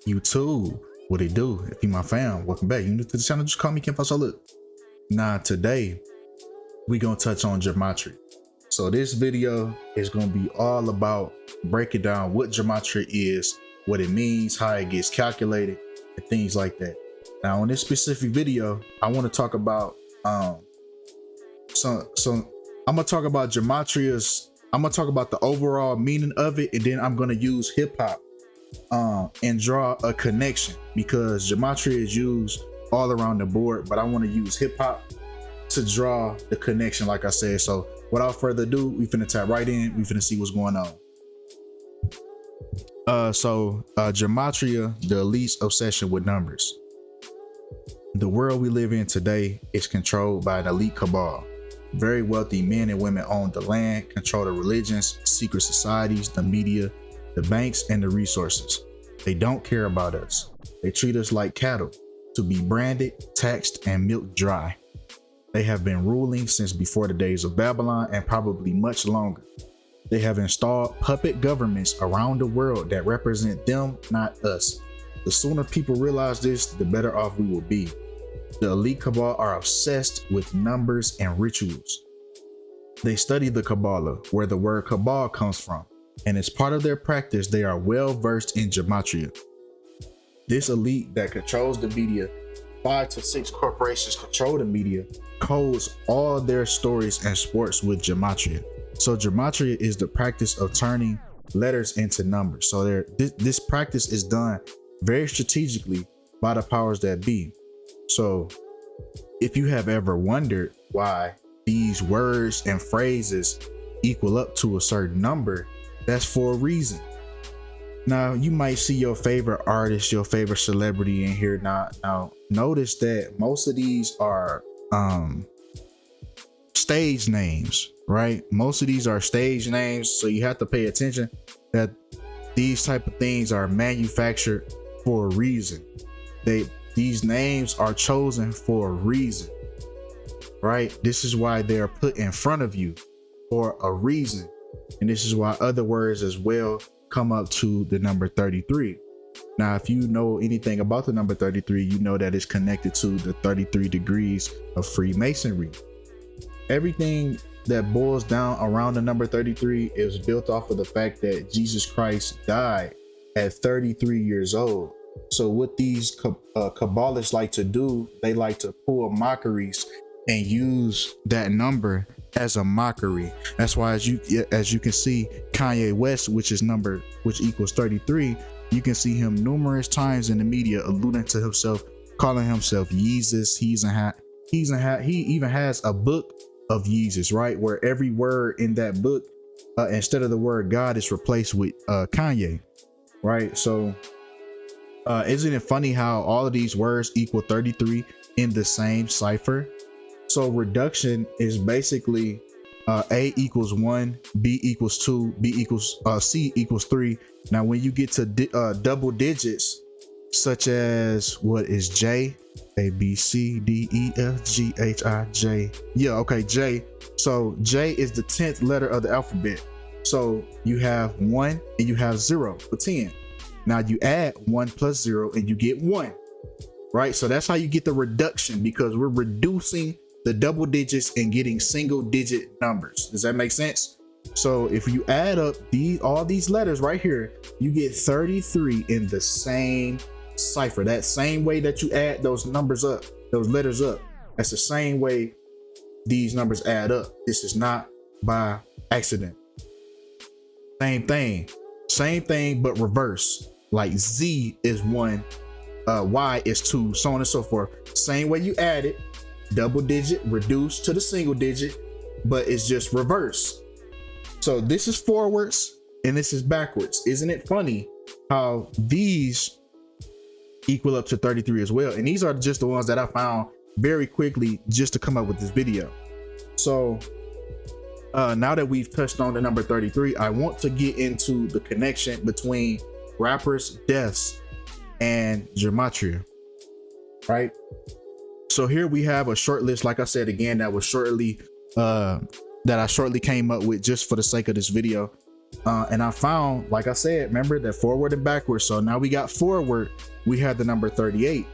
YouTube, what it do? If you my fam, welcome back. You new to the channel, just call me Kinfolk. So look, now today we gonna touch on gematria. So this video is gonna be all about breaking down what gematria is, what it means, how it gets calculated, and things like that. Now in this specific video, I want to talk about so I'm gonna talk about gematria's. I'm gonna talk about the overall meaning of it, and then I'm gonna use hip hop and draw a connection, because gematria is used all around the board, but I want to use hip hop to draw the connection, like I said. So without further ado, we finna tap right in. We finna see what's going on. Gematria, the elite's obsession with numbers. The world we live in today is controlled by an elite cabal. Very wealthy men and women own the land, control the religions, secret societies, the media, the banks, and the resources. They don't care about us. They treat us like cattle, to be branded, taxed, and milked dry. They have been ruling since before the days of Babylon, and probably much longer. They have installed puppet governments around the world that represent them, not us. The sooner people realize this, the better off we will be. The elite cabal are obsessed with numbers and rituals. They study the Kabbalah, where the word cabal comes from, and as part of their practice, they are well versed in gematria. This elite that controls the media, 5 to 6 corporations control the media, codes all their stories and sports with gematria. So gematria is the practice of turning letters into numbers. So this practice is done very strategically by the powers that be. So if you have ever wondered why these words and phrases equal up to a certain number, that's for a reason. Now you might see your favorite artist, your favorite celebrity in here. Now notice that most of these are stage names, right? Most of these are stage names, so you have to pay attention that these type of things are manufactured for a reason. These names are chosen for a reason, right? This is why they're put in front of you for a reason. And this is why other words as well come up to the number 33. Now, if you know anything about the number 33, you know that it's connected to the 33 degrees of Freemasonry. Everything that boils down around the number 33 is built off of the fact that Jesus Christ died at 33 years old. So what these Kabbalists like to do, they like to pull mockeries and use that number as a mockery. That's why as you can see, Kanye West, which equals 33, you can see him numerous times in the media alluding to himself, calling himself Yeezus. He even has a book of Yeezus, right, where every word in that book, instead of the word God, is replaced with Kanye, right? So isn't it funny how all of these words equal 33 in the same cipher? So reduction is basically A equals 1, B equals 2, C equals 3. Now when you get to double digits, such as what is J, A, B, C, D, E, F, G, H, I, J. Yeah, okay, J. So J is the 10th letter of the alphabet. So you have 1 and you have 0 for 10. Now you add 1 plus 0 and you get 1, right? So that's how you get the reduction, because we're reducing the double digits and getting single digit numbers. Does that make sense? So if you add up all these letters right here, you get 33 in the same cipher. That same way that you add those numbers up, those letters up, that's the same way these numbers add up. This is not by accident. Same thing, but reverse. Like Z is 1, Y is 2, so on and so forth. Same way you add it, double digit reduced to the single digit, but it's just reverse. So this is forwards and this is backwards. Isn't it funny how these equal up to 33 as well? And these are just the ones that I found very quickly just to come up with this video. So now that we've touched on the number 33, I want to get into the connection between rappers' deaths and gematria, right? So here we have a short list, like I said again, that I shortly came up with just for the sake of this video. And I found, like I said, remember that forward and backwards. So now we got forward, we had the number 38.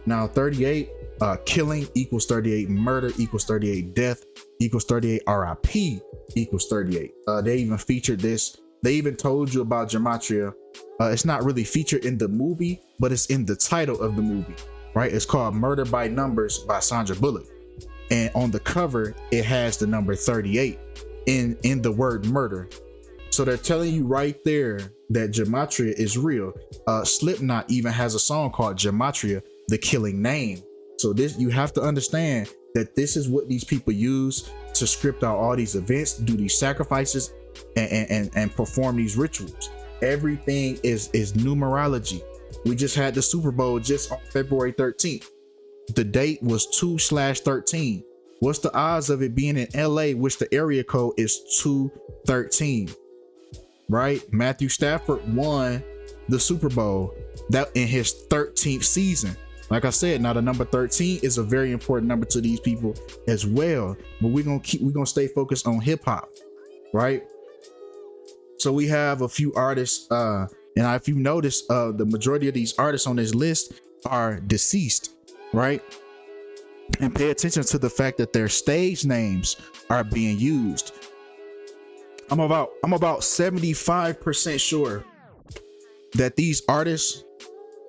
Now 38, killing equals 38, murder equals 38, death equals 38, RIP equals 38. They even featured this. They even told you about Gematria. It's not really featured in the movie, but it's in the title of the movie, right? It's called Murder by Numbers by Sandra Bullock. And on the cover, it has the number 38 in the word murder. So they're telling you right there that Gematria is real. Slipknot even has a song called Gematria, the killing name. So this, you have to understand that this is what these people use to script out all these events, do these sacrifices, and perform these rituals. Everything is numerology. We just had the Super Bowl just on February 13th. The date was 2/13. What's the odds of it being in LA, which the area code is 213? Right? Matthew Stafford won the Super Bowl that in his 13th season. Like I said, now the number 13 is a very important number to these people as well. But we're gonna stay focused on hip hop, right? So we have a few artists, and if you notice, the majority of these artists on this list are deceased, right? And pay attention to the fact that their stage names are being used. I'm about 75% sure that these artists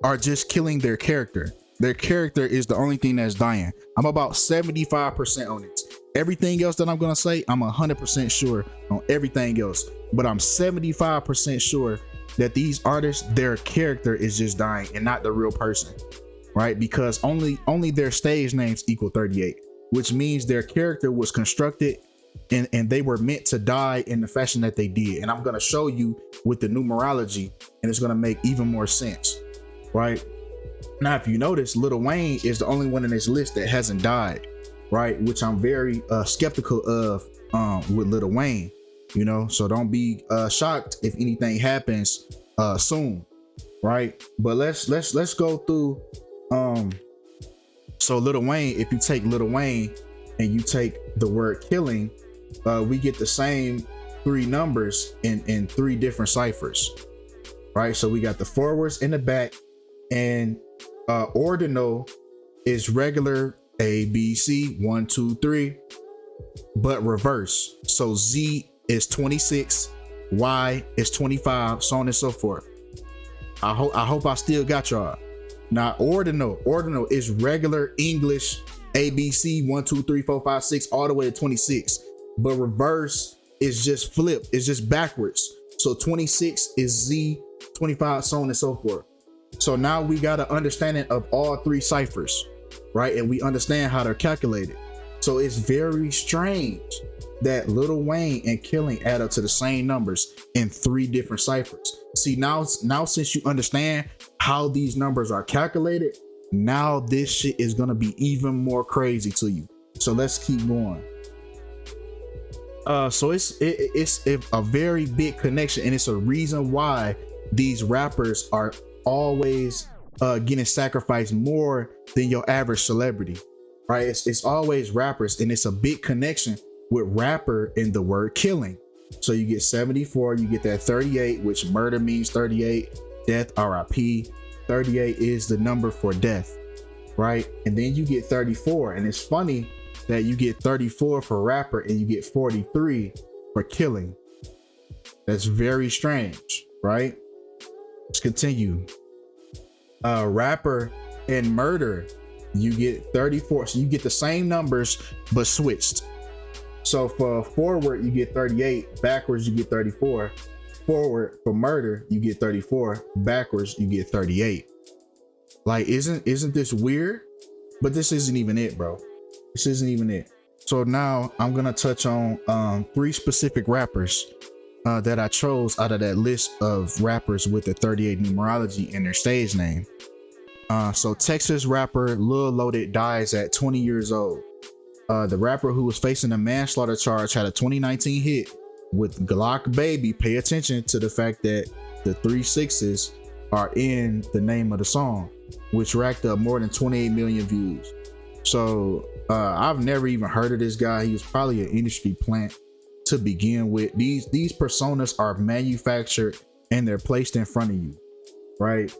are just killing their character. Their character is the only thing that's dying. I'm about 75% on it. Everything else that I'm gonna say, I'm 100% sure on everything else. But I'm 75% sure that these artists, their character is just dying and not the real person, right? Because only their stage names equal 38, which means their character was constructed and they were meant to die in the fashion that they did. And I'm gonna show you with the numerology, and it's gonna make even more sense, right? Now, if you notice, Lil Wayne is the only one in this list that hasn't died, right? Which I'm very skeptical of with Lil Wayne, you know. So don't be shocked if anything happens soon, right? But let's go through. So Lil Wayne, if you take Lil Wayne and you take the word killing, we get the same three numbers in three different ciphers, right? So we got the forwards in the back, and ordinal is regular A, B, C, 1, 2, 3, but reverse. So Z is 26, Y is 25, so on and so forth. I hope I still got y'all. Now ordinal is regular English A, B, C, 1, 2, 3, 4, 5, 6, all the way to 26. But reverse is just flip, it's just backwards. So 26 is Z, 25, so on and so forth. So now we got an understanding of all three ciphers, right? And we understand how they're calculated. So it's very strange that Lil Wayne and killing add up to the same numbers in three different ciphers. See, now since you understand how these numbers are calculated, now this shit is gonna be even more crazy to you. So let's keep going. So it's a very big connection, and it's a reason why these rappers are always getting sacrificed more than your average celebrity, right? It's always rappers, and it's a big connection with rapper in the word killing. So you get 74, you get that 38, which murder means 38, death, RIP. 38 is the number for death, right? And then you get 34, and it's funny that you get 34 for rapper and you get 43 for killing. That's very strange, right? Let's continue. Rapper and murder, you get 34. So you get the same numbers but switched. So for forward you get 38, backwards you get 34. Forward for murder you get 34, backwards you get 38. Like, isn't this weird? But this isn't even it, bro. This isn't even it. So now I'm gonna touch on three specific rappers that I chose out of that list of rappers with the 38 numerology in their stage name. So Texas rapper Lil Loaded dies at 20 years old. The rapper who was facing a manslaughter charge had a 2019 hit with Glock Baby. Pay attention to the fact that the 3 6s are in the name of the song, which racked up more than 28 million views. So I've never even heard of this guy. He was probably an industry plant. to begin with. These personas are manufactured and they're placed in front of you, right?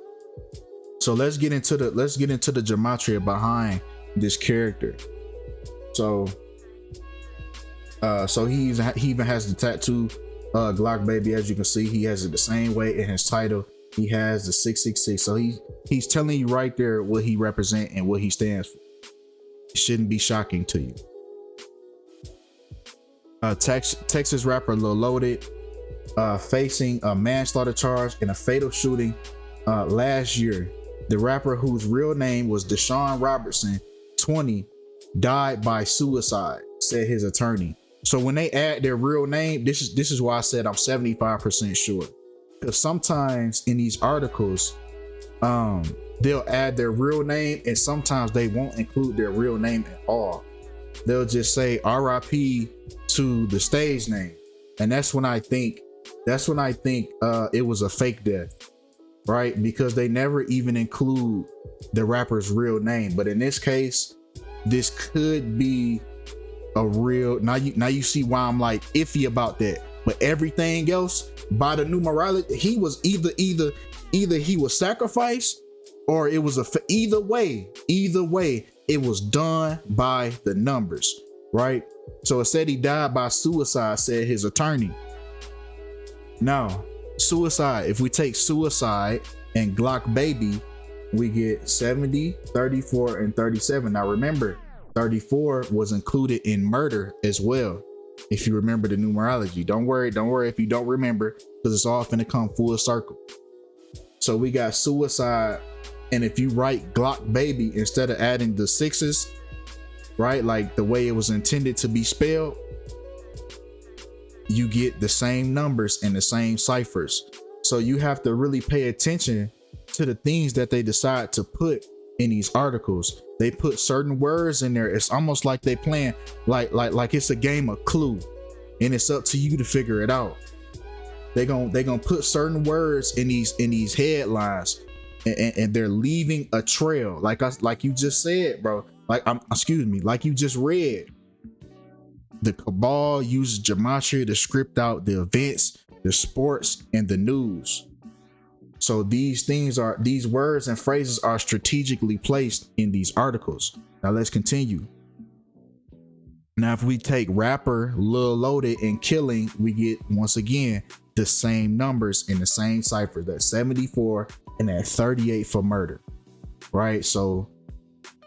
So let's get into the gematria behind this character. So he even has the tattoo Glock baby. As you can see, he has it the same way in his title. He has the 666. So he's telling you right there what he represents and what he stands for. It shouldn't be shocking to you. Texas rapper Lil Loaded facing a manslaughter charge in a fatal shooting last year. The rapper, whose real name was Deshaun Robertson, 20, died by suicide, said his attorney. So when they add their real name, this is why I said I'm 75% sure. Because sometimes in these articles, they'll add their real name, and sometimes they won't include their real name at all. They'll just say RIP to the stage name, and that's when I think it was a fake death, right? Because they never even include the rapper's real name. But in this case, this could be a real. Now you see why I'm like iffy about that. But everything else by the numerology, he was either he was sacrificed, or it was either way it was done by the numbers, right? So it said he died by suicide, said his attorney. Now, suicide, if we take suicide and Glock baby, we get 70, 34, and 37. Now remember, 34 was included in murder as well. If you remember the numerology, don't worry if you don't remember, because it's all finna come full circle. So we got suicide, and if you write Glock baby instead of adding the sixes, right, like the way it was intended to be spelled, you get the same numbers and the same ciphers. So you have to really pay attention to the things that they decide to put in these articles. They put certain words in there. It's almost like they playing like it's a game of Clue, and it's up to you to figure it out. They gonna put certain words in these headlines, and they're leaving a trail, like you just said, bro. Like you just read. The cabal uses gematria to script out the events, the sports, and the news. So these words and phrases are strategically placed in these articles. Now let's continue. Now, if we take rapper Lil Loaded and killing, we get, once again, the same numbers in the same cipher. That's 74 and that 38 for murder, right? So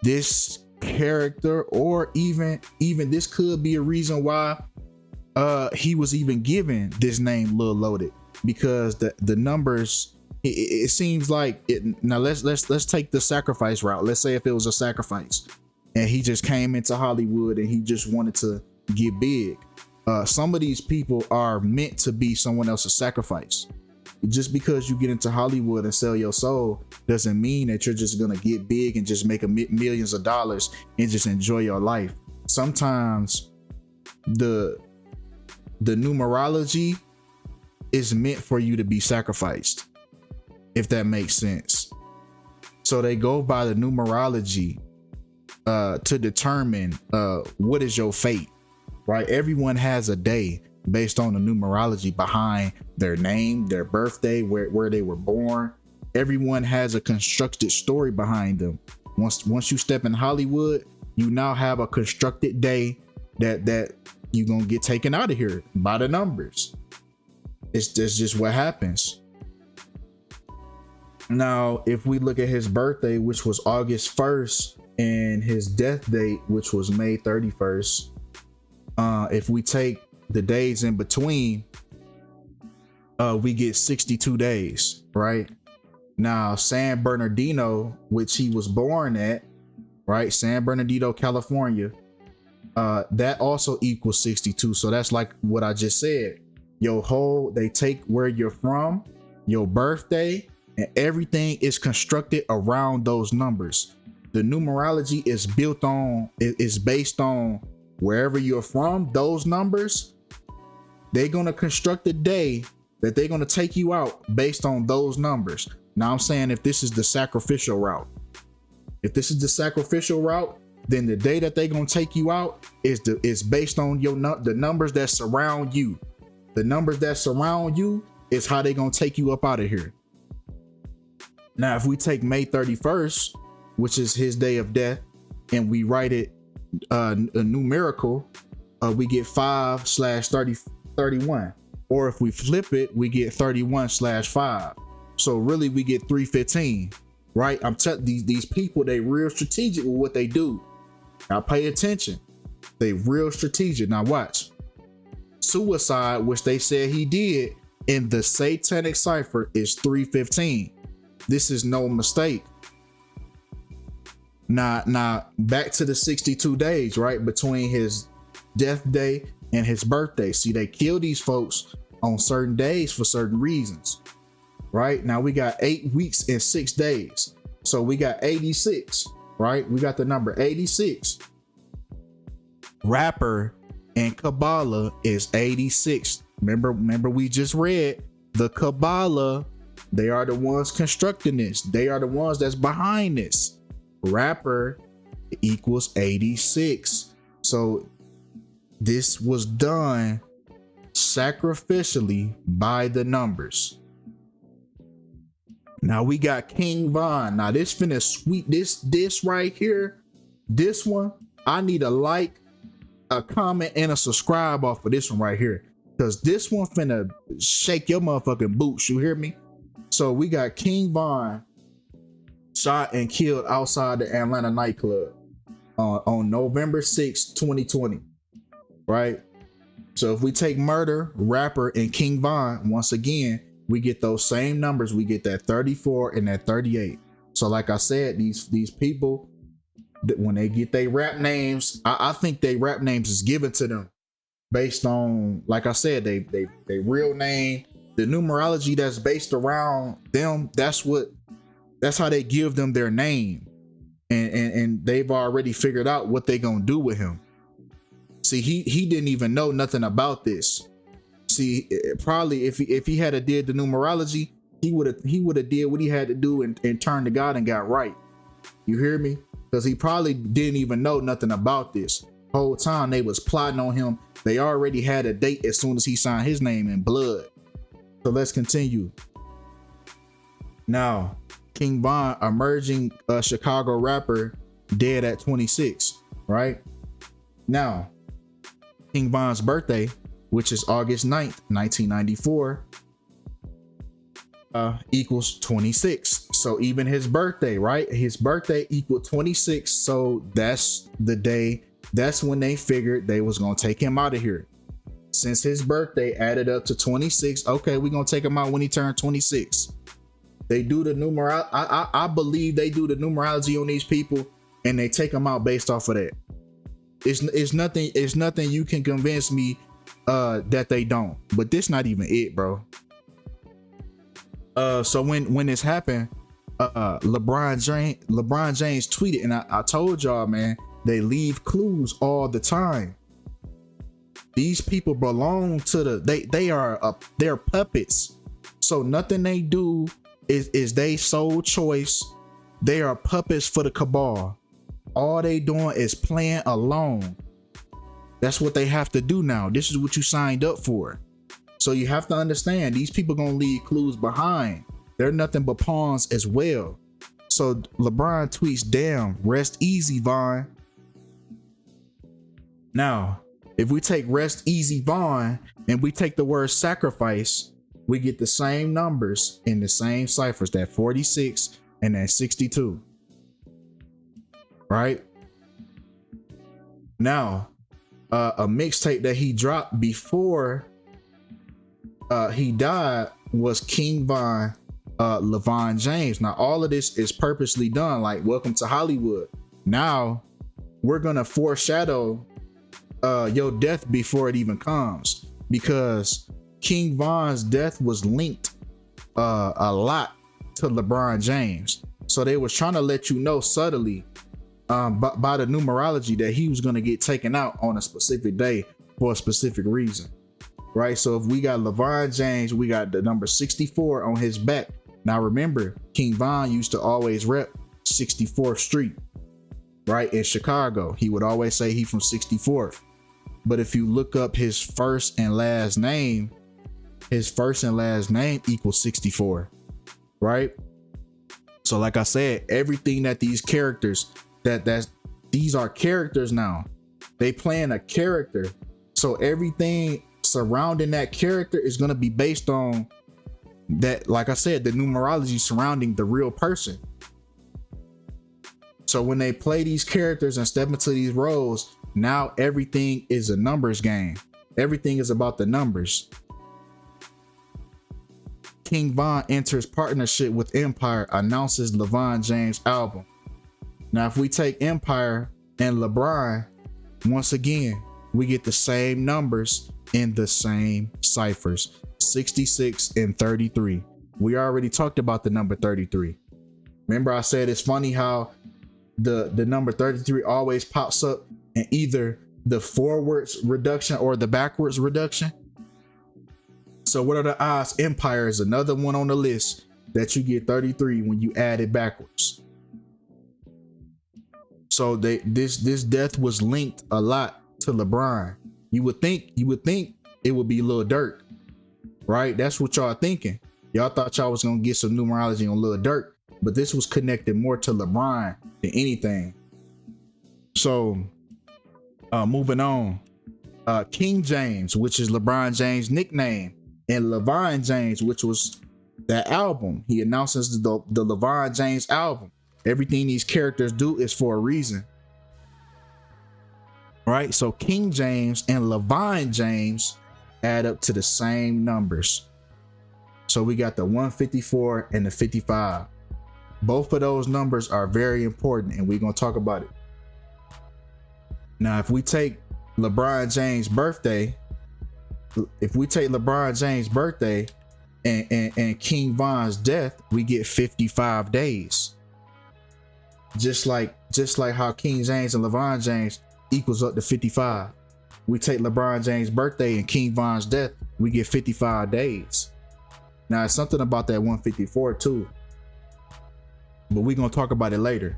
this character, or even this could be a reason why he was even given this name Lil Loaded, because the numbers, it seems like it. Now let's take the sacrifice route. Let's say if it was a sacrifice and he just came into Hollywood and he just wanted to get big. Some of these people are meant to be someone else's sacrifice. Just because you get into Hollywood and sell your soul doesn't mean that you're just gonna get big and just make millions of dollars and just enjoy your life. Sometimes the numerology is meant for you to be sacrificed, if that makes sense. So they go by the numerology to determine what is your fate, right? Everyone has a day based on the numerology behind their name, their birthday, where they were born. Everyone has a constructed story behind them. Once you step in Hollywood, you now have a constructed day that you're gonna get taken out of here by the numbers. That's just what happens. Now, if we look at his birthday, which was August 1st, and his death date, which was May 31st, if we take the days in between, we get 62 days, right? Now, San Bernardino, which he was born at, right? San Bernardino, California, that also equals 62. So that's like what I just said. They take where you're from, your birthday, and everything is constructed around those numbers. The numerology is based on wherever you're from, those numbers. They're going to construct a day that they're going to take you out based on those numbers. Now I'm saying, if this is the sacrificial route, then the day that they gonna take you out is based on the numbers that surround you. The numbers that surround you is how they gonna take you up out of here. Now, if we take May 31st, which is his day of death, and we write it a numerical, we get 5/30/31. Or if we flip it, we get 31/5. So really we get 315, right? I'm telling these people, they real strategic with what they do. Now pay attention. They real strategic. Now watch. Suicide, which they said he did in the satanic cipher, is 315. This is no mistake. Now back to the 62 days, right? Between his death day and his birthday. See, they kill these folks on certain days for certain reasons, right? Now we got 8 weeks and 6 days. So we got 86, right? We got the number 86. Rapper and Kabbalah is 86. Remember we just read the Kabbalah. They are the ones constructing this. They are the ones that's behind this. Rapper equals 86. So this was done sacrificially by the numbers. Now we got King Von. Now this finna sweet this right here. This one, I need a like, a comment, and a subscribe off of this one right here. Cause this one finna shake your motherfucking boots. You hear me? So we got King Von shot and killed outside the Atlanta nightclub on November 6, 2020. Right? So if we take murder, rapper, and King Von, once again, we get those same numbers. We get that 34 and that 38. So like I said, these people, when they get their rap names, I think they rap names is given to them based on, like I said, they real name, the numerology that's based around them. That's how they give them their name, and they've already figured out what they gonna do with him. See, he didn't even know nothing about this. See, probably if he had did the numerology, he would have did what he had to do and turned to God and got right. You hear me? Because he probably didn't even know nothing about this. Whole time they was plotting on him. They already had a date as soon as he signed his name in blood. So let's continue. Now, King Von, emerging Chicago rapper, dead at 26, right? Now, King Von's birthday, which is August 9th, 1994, equals 26. So even his birthday, right? His birthday equaled 26. So that's the day, that's when they figured they was gonna take him out of here. Since his birthday added up to 26, okay, we're gonna take him out when he turned 26. They do the numerology. I believe they do the numerology on these people, and they take them out based off of that. It's nothing you can convince me that they don't. But this not even it, bro. So when this happened, LeBron James tweeted, and I told y'all, man, they leave clues all the time. These people belong to they're puppets. So nothing they do is they sole choice. They are puppets for the cabal. All they doing is playing alone. That's what they have to do now. This is what you signed up for. So you have to understand, these people gonna leave clues behind. They're nothing but pawns as well. So LeBron tweets, "Damn, rest easy, Von." Now, if we take rest easy, Von, and we take the word sacrifice, we get the same numbers in the same ciphers, that 46 and that 62. Right? Now, a mixtape that he dropped before he died was King Von, LeVon James. Now, all of this is purposely done, like Welcome to Hollywood. Now, we're gonna foreshadow your death before it even comes, because King Von's death was linked a lot to LeBron James. So they was trying to let you know subtly by the numerology that he was going to get taken out on a specific day for a specific reason, right? So if we got LeVon James, we got the number 64 on his back. Now remember, King Von used to always rep 64th Street. right? In Chicago, he would always say he from 64th. But if you look up his first and last name equals 64, right? So like I said, everything that these characters, these are characters now. They playing a character. So everything surrounding that character is going to be based on that, like I said, the numerology surrounding the real person. So when they play these characters and step into these roles, now everything is a numbers game. Everything is about the numbers. King Von enters partnership with Empire, announces LeBron James album. Now, if we take Empire and LeBron, once again, we get the same numbers in the same ciphers, 66 and 33. We already talked about the number 33. Remember I said it's funny how the number 33 always pops up in either the forwards reduction or the backwards reduction. So what are the odds? Empire is another one on the list that you get 33 when you add it backwards. So this death was linked a lot to LeBron. You would think it would be Lil Durk, right? That's what y'all thinking. Y'all thought y'all was gonna get some numerology on Lil Durk, but this was connected more to LeBron than anything. So moving on, King James, which is LeBron James' nickname, and LeVon James, which was that album. He announces the LeVon James album. Everything these characters do is for a reason, right? So King James and LeVon James add up to the same numbers. So we got the 154 and the 55. Both of those numbers are very important, and we're going to talk about it. Now, if we take LeBron James' birthday, and King Von's death, we get 55 days. Just like how King James and LeBron James equals up to 55. We take LeBron James' birthday and King Von's death, we get 55 days. Now, it's something about that 154 too, but we're going to talk about it later.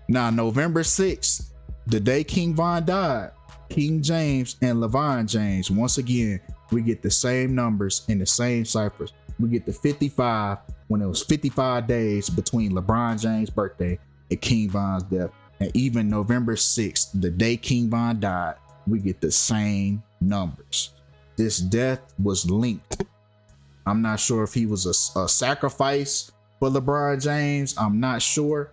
Now, November 6th, the day King Von died, King James and LeVon James, once again, we get the same numbers in the same ciphers. We get the 55 when it was 55 days between LeBron James' birthday and King Von's death. And even November 6th, the day King Von died, we get the same numbers. This death was linked. I'm not sure if he was a sacrifice for LeBron James. I'm not sure,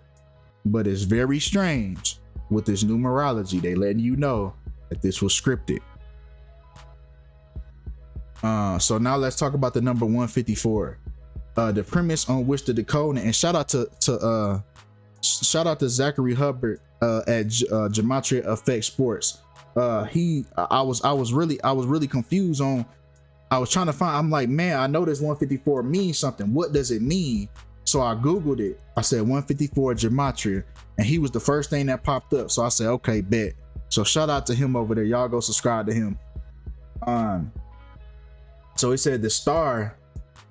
but it's very strange with this numerology. They letting you know that this was scripted. So now let's talk about the number 154. The premise on which the Decoding, and shout out to Zachary Hubbard at Gematria Effect Sports. I was really confused on. I was trying to find. I'm like, man, I know this 154 means something. What does it mean? So I Googled it. I said 154 Gematria, and he was the first thing that popped up. So I said, okay, bet. So shout out to him over there. Y'all go subscribe to him. So he said the star,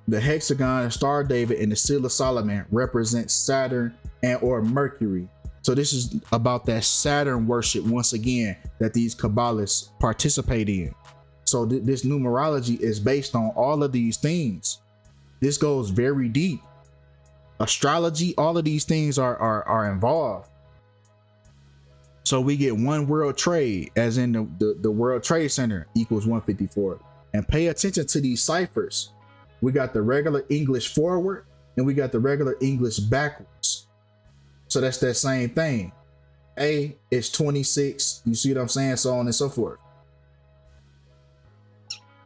the hexagon, Star David, and the Seal of Solomon represents Saturn and or Mercury. So this is about that Saturn worship once again that these Kabbalists participate in. So this numerology is based on all of these things. This goes very deep. Astrology, all of these things are involved. So we get one world trade, as in the World Trade Center equals 154. And pay attention to these ciphers. We got the regular English forward and we got the regular English backwards. So that's that same thing. A is 26. You see what I'm saying? So on and so forth.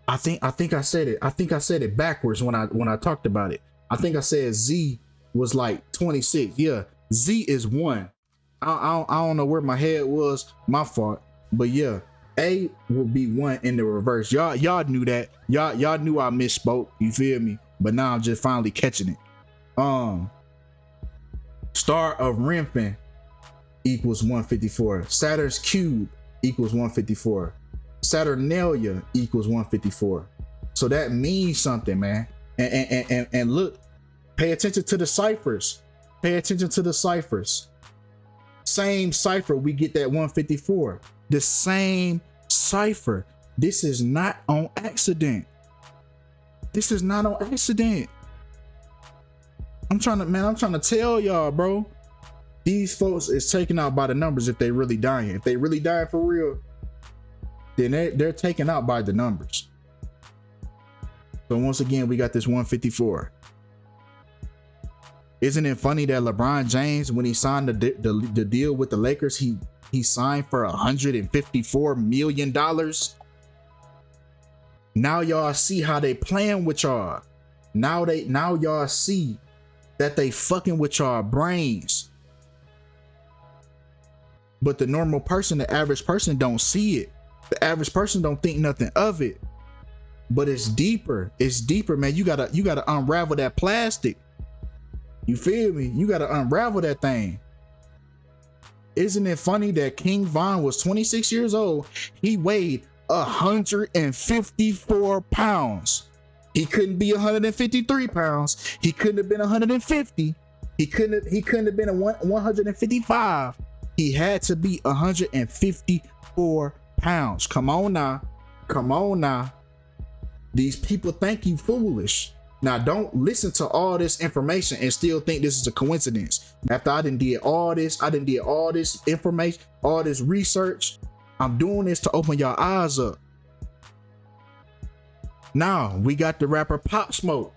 I think I said it. I think I said it backwards when I talked about it. I think I said Z was like 26. Yeah, Z is 1. I don't know where my head was. My fault. But yeah. A will be 1 in the reverse. Y'all knew that. Y'all knew I misspoke. You feel me? But now I'm just finally catching it. Star of Remphan equals 154. Saturn's cube equals 154. Saturnalia equals 154. So that means something, man. And look, pay attention to the ciphers. Pay attention to the ciphers. Same cipher, we get that 154. The same cipher. This is not on accident. This is not on accident. I'm trying to tell y'all, bro. These folks is taken out by the numbers if they really dying. If they really dying for real, then they're taken out by the numbers. So once again, we got this 154. Isn't it funny that LeBron James, when he signed the deal with the Lakers, he signed for $154 million. Now y'all see how they playing with y'all. Now y'all see that they fucking with y'all brains. But the normal person, the average person, don't see it. The average person don't think nothing of it. But it's deeper. It's deeper, man. You gotta unravel that plastic. You feel me? You gotta unravel that thing. Isn't it funny that King Von was 26 years old? He weighed 154 pounds. He couldn't be 153 pounds. He couldn't have been 150. He couldn't have been 155. He had to be 154 pounds. Come on now. Come on now. These people think you foolish. Now, don't listen to all this information and still think this is a coincidence. After I did all this information, all this research, I'm doing this to open your eyes up. Now, we got the rapper Pop Smoke,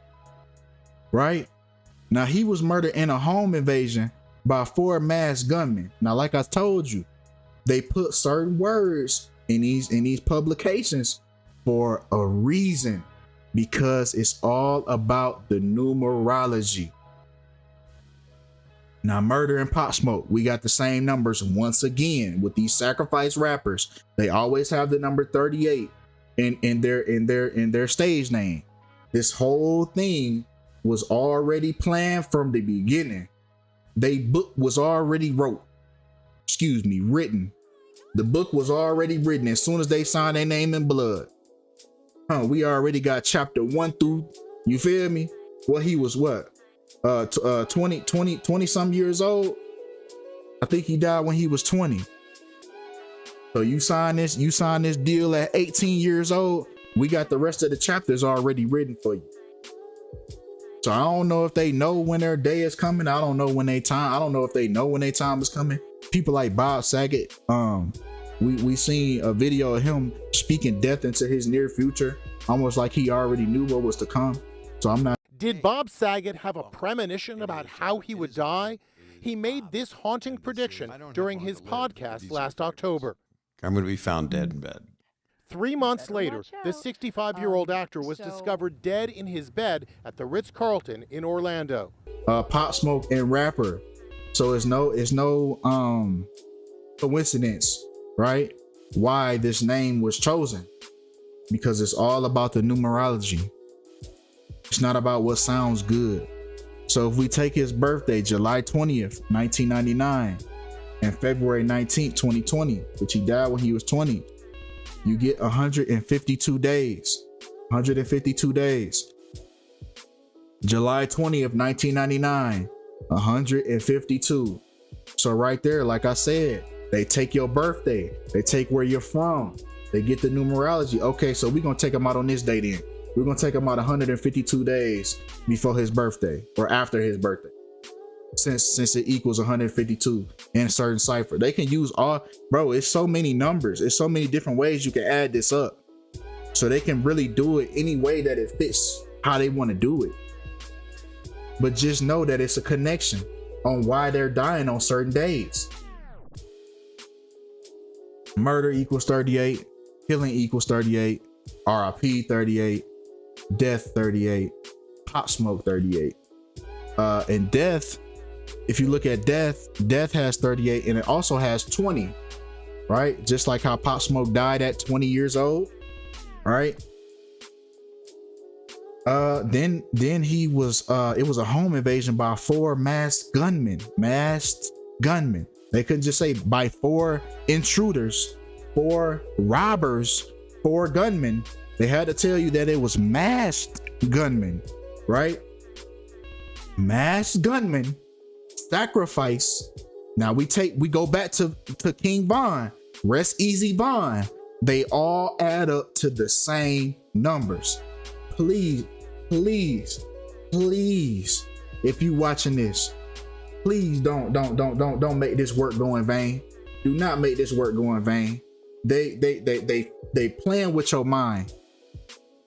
right? Now, he was murdered in a home invasion by 4 masked gunmen. Now, like I told you, they put certain words in these publications for a reason. Because it's all about the numerology. Now, Murder and Pop Smoke, we got the same numbers once again with these sacrifice rappers. They always have the number 38 in their stage name. This whole thing was already planned from the beginning. They book was already written. The book was already written as soon as they signed their name in blood. We already got chapter 1 through, you feel me? Well, he was what? 20 some years old. I think he died when he was 20. So you sign this deal at 18 years old. We got the rest of the chapters already written for you. So I don't know if they know when their day is coming. I don't know when they time. I don't know if they know when their time is coming. People like Bob Saget, we seen a video of him speaking death into his near future, almost like he already knew what was to come. So I'm not. Did Bob Saget have a premonition about how he would die? He made this haunting prediction during his podcast last October. I'm going to be found dead in bed. 3 months later, the 65-year-old actor was discovered dead in his bed at the Ritz-Carlton in Orlando. Pop Smoke and rapper. So it's no coincidence, right? Why this name was chosen. Because it's all about the numerology. It's not about what sounds good. So if we take his birthday, July 20th, 1999, and February 19th, 2020, which he died when he was 20, you get 152 days. 152 days. July 20th, 1999, 152. So right there, like I said, they take your birthday. They take where you're from. They get the numerology. Okay, so we're going to take him out on this day then. We're going to take him out 152 days before his birthday or after his birthday. Since it equals 152 in a certain cipher. They can use all, bro, it's so many numbers. It's so many different ways you can add this up. So they can really do it any way that it fits how they want to do it. But just know that it's a connection on why they're dying on certain days. Murder equals 38. Killing equals 38. RIP 38. Death 38. Pop Smoke 38. And death, if you look at death has 38 and it also has 20, right? Just like how Pop Smoke died at 20 years old, right? Then he was it was a home invasion by 4 masked gunmen. They couldn't just say by 4 intruders, 4 robbers, 4 gunmen. They had to tell you that it was masked gunmen, right? Masked gunmen, sacrifice, Now we go back to King Von, Rest Easy Von. They all add up to the same numbers. Please, please, please, if you watching this, please don't make this work go in vain. Do not make this work go in vain. They playing with your mind.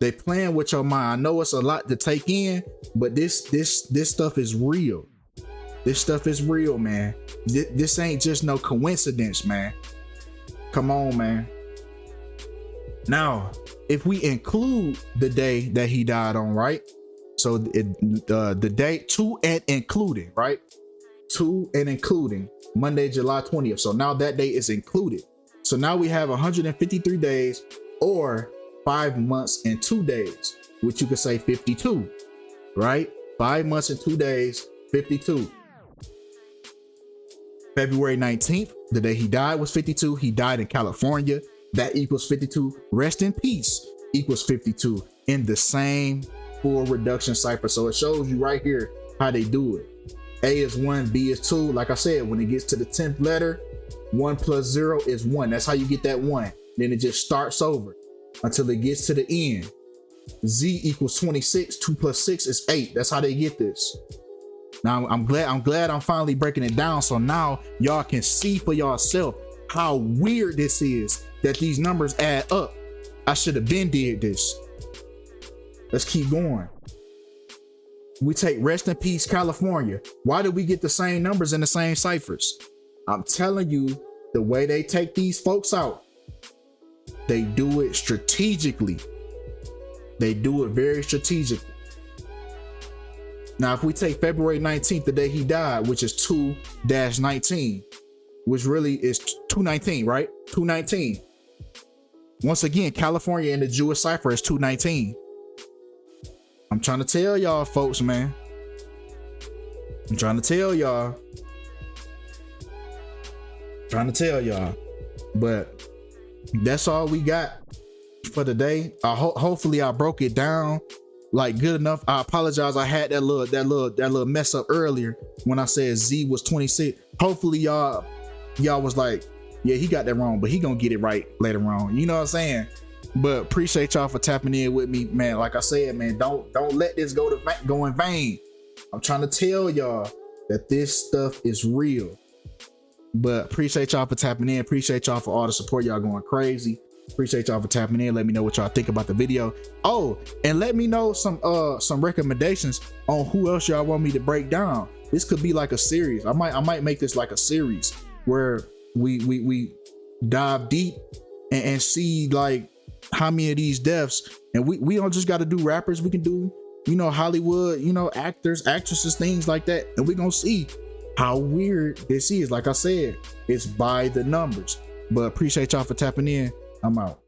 They playing with your mind. I know it's a lot to take in, but this stuff is real. This stuff is real, man. This ain't just no coincidence, man. Come on, man. Now, if we include the day that he died on, right? So the date to and including, right? To and including Monday, July 20th. So now that date is included. So now we have 153 days or 5 months and 2 days, which you could say 52, right? 5 months and 2 days, 52. February 19th, the day he died, was 52. He died in California. That equals 52. Rest in peace equals 52 in the same full reduction cipher. So it shows you right here how they do it. A is 1, B is 2. Like I said, when it gets to the 10th letter, 1 plus 0 is 1. That's how you get that 1. Then it just starts over until it gets to the end. Z equals 26. 2 plus 6 is 8. That's how they get this. Now I'm glad I'm finally breaking it down, so now y'all can see for yourself how weird this is that these numbers add up. I should have been did this. Let's keep going. We take Rest in Peace California. Why did we get the same numbers in the same ciphers? I'm telling you, the way they take these folks out, they do it strategically. They do it very strategically. Now, if we take February 19th, the day he died, which is 2-19, which really is 219, right? 219. Once again, California in the Jewish cipher is 219. I'm trying to tell y'all, folks, man. I'm trying to tell y'all. But that's all we got for today. Hopefully I broke it down like good enough. I apologize. I had that little mess up earlier when I said Z was 26. Hopefully y'all was like, yeah, he got that wrong, but he gonna get it right later on. You know what I'm saying? But appreciate y'all for tapping in with me, man. Like I said, man, don't let this go in vain. I'm trying to tell y'all that this stuff is real. But appreciate y'all for tapping in. Appreciate y'all for all the support. Y'all going crazy. Appreciate y'all for tapping in. Let me know what y'all think about the video. Oh, and let me know some recommendations on who else y'all want me to break down. This could be like a series. I might make this like a series where we dive deep and see like how many of these deaths, and we don't just got to do rappers. We can do, Hollywood, actors, actresses, things like that, and we gonna see how weird this is. Like I said, it's by the numbers. But appreciate y'all for tapping in. I'm out.